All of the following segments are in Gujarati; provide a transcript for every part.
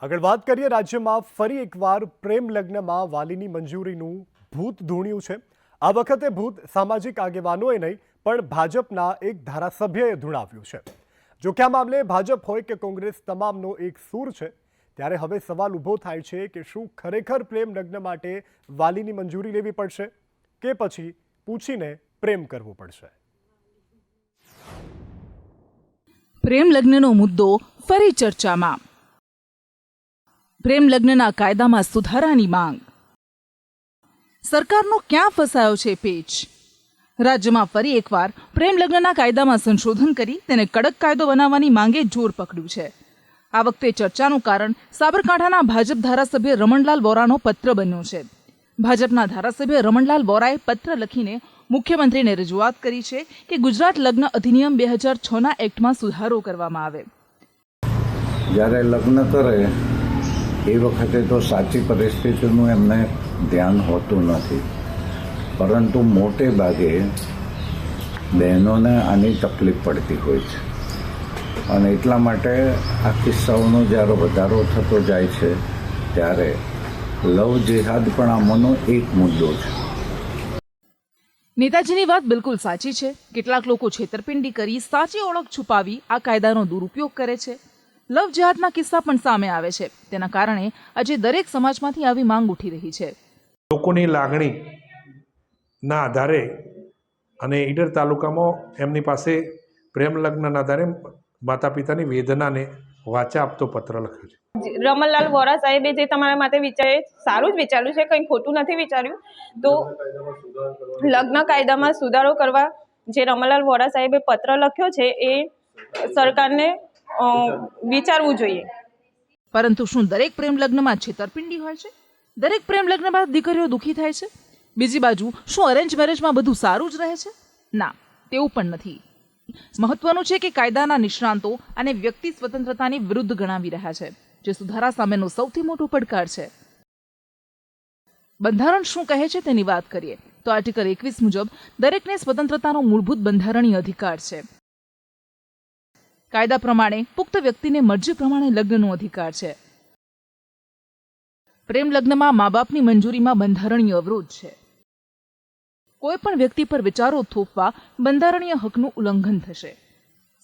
આગળ વાત કરીએ, રાજ્યમાં ફરી એકવાર પ્રેમ લગ્નમાં વાલીની મંજૂરીનું ભૂત ધૂણ્યું છે। આ વખતે ભૂત સામાજિક આગેવાનોએ નહીં પણ ભાજપના એક ધારાસભ્યએ ધૂણાવ્યું છે। જો કે આ મામલે ભાજપ હોય કે કોંગ્રેસ તમામનો એક સૂર છે। ત્યારે હવે સવાલ ઊભો થાય છે કે શું ખરેખર પ્રેમ લગ્ન માટે વાલીની મંજૂરી લેવી પડશે કે પછી પૂછીને પ્રેમ કરવો પડશે। પ્રેમ લગ્નનો મુદ્દો ફરી ચર્ચામાં। પ્રેમ લગ્નના કાયદામાં સુધારાની માંગ। સરકારનો ક્યાં ફસાયો છે પેચ? રાજ્યમાં ફરી એકવાર પ્રેમ લગ્નના કાયદામાં સંશોધન કરી તેને કડક કાયદો બનાવવાની માંગે જોર પકડ્યું છે। આ વખતે ચર્ચાનું કારણ સાબરકાંઠાના ભાજપ ધારાસભ્ય રમણલાલ વોરાનો પત્ર બન્યો છે। ભાજપના ધારાસભ્ય રમણલાલ વોરાએ પત્ર લખીને મુખ્યમંત્રીને રજૂઆત કરી છે કે ગુજરાત લગ્ન અધિનિયમ 2006ના એક્ટમાં સુધારો કરવામાં આવે। જ્યારે લગ્ન કરે એ વખતે તો સાચી પરિસ્થિતિનું એમને ધ્યાન હોતું નથી, પરંતુ મોટે ભાગે બહેનોને આની તકલીફ પડતી હોય છે અને એટલા માટે આ કિસ્સાઓનો જ્યારે વધારો થતો જાય છે ત્યારે લવ જેહાદ પણ આમાંનો એક મુદ્દો છે। નેતાજીની વાત બિલકુલ સાચી છે। કેટલાક લોકો છેતરપિંડી કરી સાચી ઓળખ છુપાવી આ કાયદાનો દુરુપયોગ કરે છે। લવ જેહાદના કિસ્સા પણ સામે આવે છે। તેના કારણે આજે દરેક સમાજમાંથી આવી માંગ ઉઠી રહી છે। લોકોની લાગણીના આધારે અને ઈડર તાલુકામાં એમની પાસે પ્રેમ લગ્નના આધારે માતા પિતાની વેદનાને વાચા આપતો પત્ર લખ્યો છે। રમણલાલ વોરા સાહેબે જે તમારા માટે વિચારે સારું જ વિચાર્યું છે, કંઈ ખોટું નથી વિચાર્યું। તો લગ્ન કાયદામાં સુધારો કરવા જે રમણલાલ વોરા સાહેબે પત્ર લખ્યો છે એ સરકારને વિચારવું જોઈએ। પરંતુ શું દરેક પ્રેમ લગ્નમાં છેતરપિંડી હોય છે? દરેક પ્રેમ લગ્ન બાદ દીકરીઓ દુઃખી થાય છે? બીજી બાજુ શું અરેન્જ મેરેજમાં બધું સારું જ રહે છે? ના, તેવું પણ નથી। મહત્વનું છે કે કાયદાના નિષ્ણાંતો આને વ્યક્તિ સ્વતંત્રતાની વિરુદ્ધ ગણાવી રહ્યા છે, જે સુધારા સામેનો સૌથી મોટો પડકાર છે। બંધારણ શું કહે છે તેની વાત કરીએ તો આર્ટિકલ 21 મુજબ દરેકને સ્વતંત્રતાનો મૂળભૂત બંધારણીય અધિકાર છે। કાયદા પ્રમાણે પુખ્ત વ્યક્તિને મરજી પ્રમાણે લગ્નનો અધિકાર છે। પ્રેમ લગ્નમાં મા બાપની મંજૂરીમાં બંધારણીય અવરોધ છે। કોઈ પણ વ્યક્તિ પર વિચારો થોપવા બંધારણીય હકનું ઉલ્લંઘન થશે।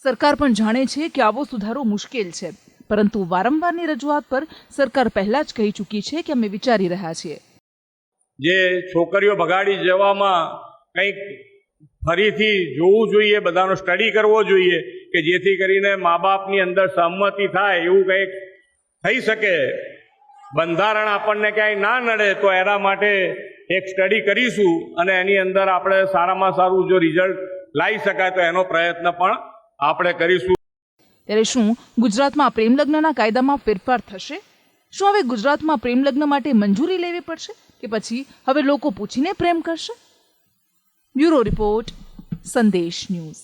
સરકાર પણ જાણે છે કે આવો સુધારો મુશ્કેલ છે, પરંતુ વારંવારની રજૂઆત પર સરકાર પહેલા જ કહી ચૂકી છે કે અમે વિચારી રહ્યા છીએ। જે છોકરીઓ બગાડી જવામાં કંઈક ફરીથી જોવું જોઈએ, બધાનો સ્ટડી કરવો જોઈએ કે જેથી કરીને મા બાપની અંદર સહમતિ થાય એવું કંઈક થઈ શકે। બંધારણ આપણને ક્યાંય ના નડે તો એના માટે એક સ્ટડી કરીશું અને એની અંદર આપણે સારામાં સારું જો રિઝલ્ટ લાવી શકાય તો એનો પ્રયત્ન પણ આપણે કરીશું। ત્યારે શું ગુજરાતમાં પ્રેમ લગ્નના કાયદામાં ફેરફાર થશે? શું હવે ગુજરાતમાં પ્રેમ લગ્ન માટે મંજૂરી લેવી પડશે કે પછી હવે લોકો પૂછીને પ્રેમ કરશે? બ્યુરો રિપોર્ટ, સંદેશ ન્યૂઝ।